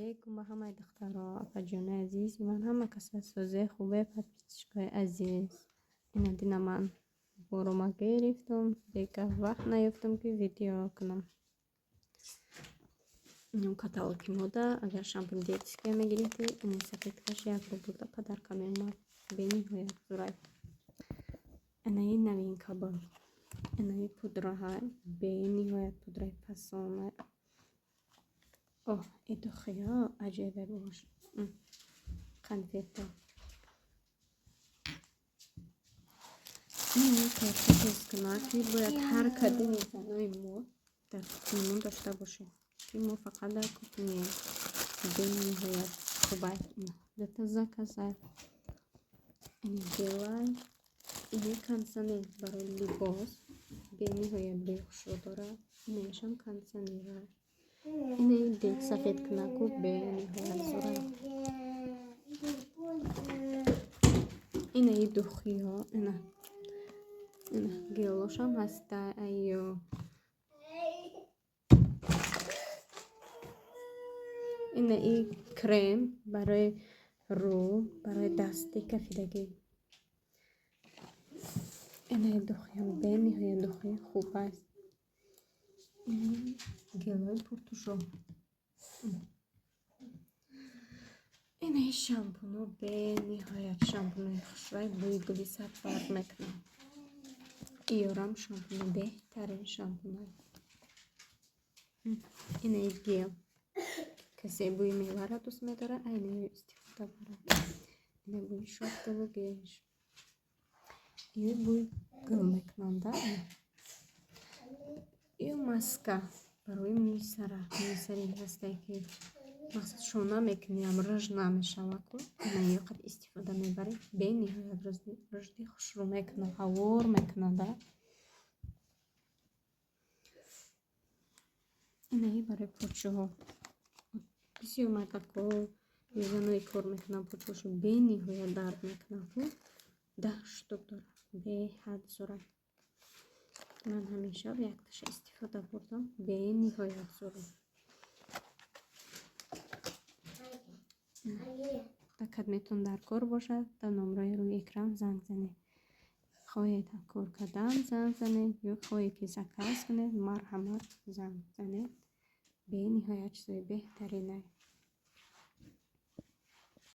алейкум ба ҳамаи духтаро, апаҷони азиз. Ман ҳама каса созии хубе подписчикои азиз. Ина дина ман борума гирифтам, дека вақт наёфтам ки видео кунам. Инам каталоги мода, агар шампуни детские мегирифти, ини сафедкаш як рубл падарка меомад. Бениҳоят зурай. Инаи новинка буд. Инаи пудраҳай, бениҳоят пудраи фасонай. Оҳ, идухиё аҷибе бош. Конфета. Ин картофель ки бояд ҳар кадоми занои мо дар кухнимон дошта бошед. Ки мо фақат дар кухне бениҳоят хубай. Дата заказай. Ини белай. Ини консонер барои либос. Бениҳоят бехушро дорад. Инешам консонерай. Ини дек сафедкунаку бениҳоят зурай. Инаи духиё, ина гелошам ҳаста айё. Инаи крем барои рӯ, барои дасти кафидагӣ. Инаи духиё бениҳоят духи хуб аст. Гелои пуртушо. Инаи шампуно бениҳоят шампунои хушрай бӯи гули сар фарқ мекунад. Иёрам шампуни беҳтарин шампуно. Инаи гел. Касе бӯи мевара дӯст медорад, айнаи истифода барад. Ина бӯи шофтову геш. Ин бӯи гул мекунанда. Ин маска барои мисари ҳастае ки махсус шона мекунем рӯж намешавад. Ина ёқат истифода мебаред. Бениҳоят рӯжди хушрӯ мекунад, ҳавор мекунад. Инаи барои почуҳо. Бисёр мардакҳо занои кор мекунанд, почуҳошо бениҳоят дард мекунад. 10 штук дорад. Беҳад зурай. Ман ҳамеша якташа истифода бурдам. Бениҳоят зурай. Дакат метон дар кор бошад, дар номраи рӯи экран занг занед. Хоҳед кор кардан занг занед, ё хоҳед ки заказ кунед, марҳамат занг занед. Бениҳоят чизои беҳтаринае.